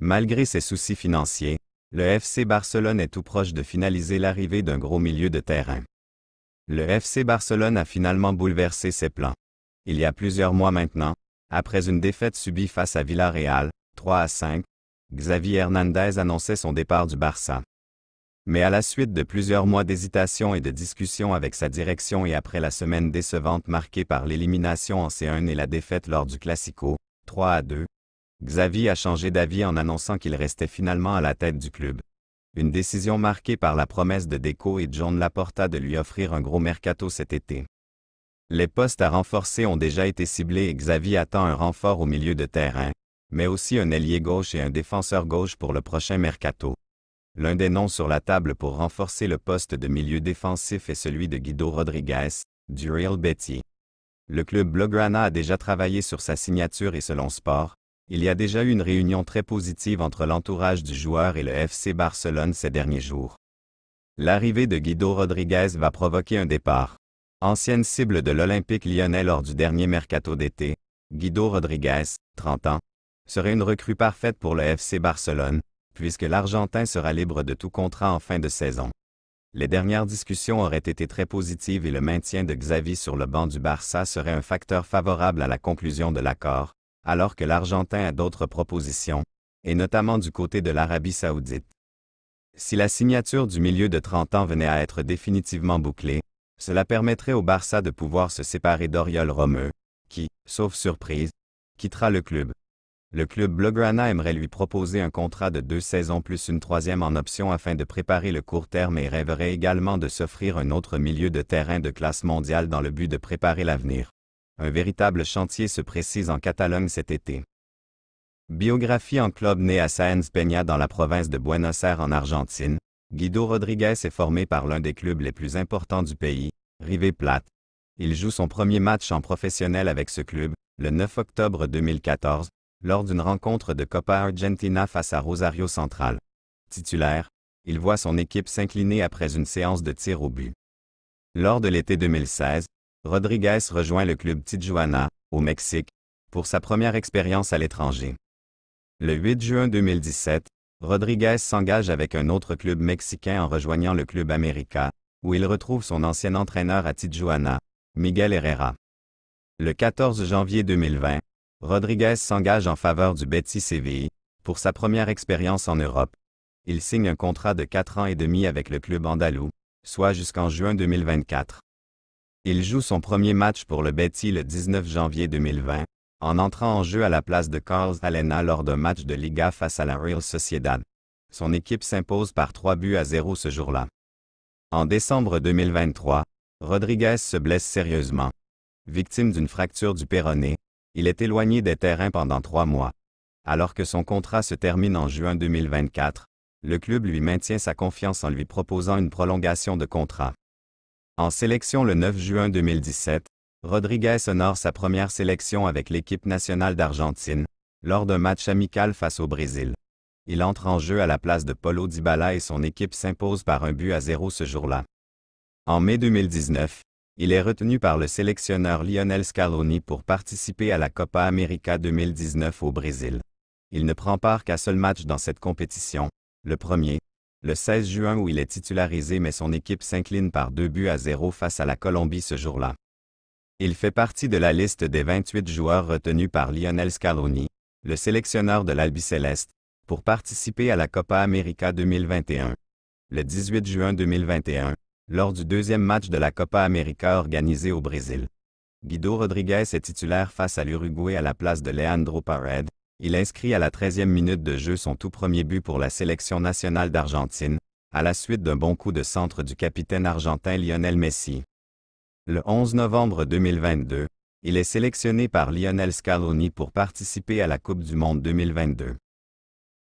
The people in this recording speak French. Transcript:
Malgré ses soucis financiers, le FC Barcelone est tout proche de finaliser l'arrivée d'un gros milieu de terrain. Le FC Barcelone a finalement bouleversé ses plans. Il y a plusieurs mois maintenant, après une défaite subie face à Villarreal, 3-5, Xavi Hernandez annonçait son départ du Barça. Mais à la suite de plusieurs mois d'hésitation et de discussions avec sa direction et après la semaine décevante marquée par l'élimination en C1 et la défaite lors du Classico, 3-2, Xavi a changé d'avis en annonçant qu'il restait finalement à la tête du club. Une décision marquée par la promesse de Deco et Joan Laporta de lui offrir un gros mercato cet été. Les postes à renforcer ont déjà été ciblés et Xavi attend un renfort au milieu de terrain, mais aussi un ailier gauche et un défenseur gauche pour le prochain mercato. L'un des noms sur la table pour renforcer le poste de milieu défensif est celui de Guido Rodriguez, du Real Betis. Le club Blaugrana a déjà travaillé sur sa signature et selon Sport, il y a déjà eu une réunion très positive entre l'entourage du joueur et le FC Barcelone ces derniers jours. L'arrivée de Guido Rodriguez va provoquer un départ. Ancienne cible de l'Olympique lyonnais lors du dernier mercato d'été, Guido Rodriguez, 30 ans, serait une recrue parfaite pour le FC Barcelone, puisque l'Argentin sera libre de tout contrat en fin de saison. Les dernières discussions auraient été très positives et le maintien de Xavi sur le banc du Barça serait un facteur favorable à la conclusion de l'accord, alors que l'Argentin a d'autres propositions, et notamment du côté de l'Arabie Saoudite. Si la signature du milieu de 30 ans venait à être définitivement bouclée, cela permettrait au Barça de pouvoir se séparer d'Oriol Romeu, qui, sauf surprise, quittera le club. Le club Blaugrana aimerait lui proposer un contrat de 2 saisons plus une troisième en option afin de préparer le court terme et rêverait également de s'offrir un autre milieu de terrain de classe mondiale dans le but de préparer l'avenir. Un véritable chantier se précise en Catalogne cet été. Biographie en club né à Sáenz Peña dans la province de Buenos Aires en Argentine, Guido Rodriguez est formé par l'un des clubs les plus importants du pays, River Plate. Il joue son premier match en professionnel avec ce club, le 9 octobre 2014, lors d'une rencontre de Copa Argentina face à Rosario Central. Titulaire, il voit son équipe s'incliner après une séance de tir au but. Lors de l'été 2016, Rodriguez rejoint le club Tijuana, au Mexique, pour sa première expérience à l'étranger. Le 8 juin 2017, Rodriguez s'engage avec un autre club mexicain en rejoignant le club América, où il retrouve son ancien entraîneur à Tijuana, Miguel Herrera. Le 14 janvier 2020, Rodriguez s'engage en faveur du Betis Séville, pour sa première expérience en Europe. Il signe un contrat de 4 ans et demi avec le club andalou, soit jusqu'en juin 2024. Il joue son premier match pour le Betis le 19 janvier 2020, en entrant en jeu à la place de Carlos Alena lors d'un match de Liga face à la Real Sociedad. Son équipe s'impose par 3-0 ce jour-là. En décembre 2023, Rodriguez se blesse sérieusement. Victime d'une fracture du péroné, il est éloigné des terrains pendant 3 mois. Alors que son contrat se termine en juin 2024, le club lui maintient sa confiance en lui proposant une prolongation de contrat. En sélection le 9 juin 2017, Rodriguez honore sa première sélection avec l'équipe nationale d'Argentine, lors d'un match amical face au Brésil. Il entre en jeu à la place de Paulo Dybala et son équipe s'impose par 1-0 ce jour-là. En mai 2019, il est retenu par le sélectionneur Lionel Scaloni pour participer à la Copa América 2019 au Brésil. Il ne prend part qu'à seul match dans cette compétition, le premier, le 16 juin où il est titularisé mais son équipe s'incline par 2-0 face à la Colombie ce jour-là. Il fait partie de la liste des 28 joueurs retenus par Lionel Scaloni, le sélectionneur de l'Albiceleste, pour participer à la Copa América 2021. Le 18 juin 2021, lors du deuxième match de la Copa América organisé au Brésil. Guido Rodriguez est titulaire face à l'Uruguay à la place de Leandro Paredes. Il inscrit à la 13e minute de jeu son tout premier but pour la sélection nationale d'Argentine, à la suite d'un bon coup de centre du capitaine argentin Lionel Messi. Le 11 novembre 2022, il est sélectionné par Lionel Scaloni pour participer à la Coupe du Monde 2022.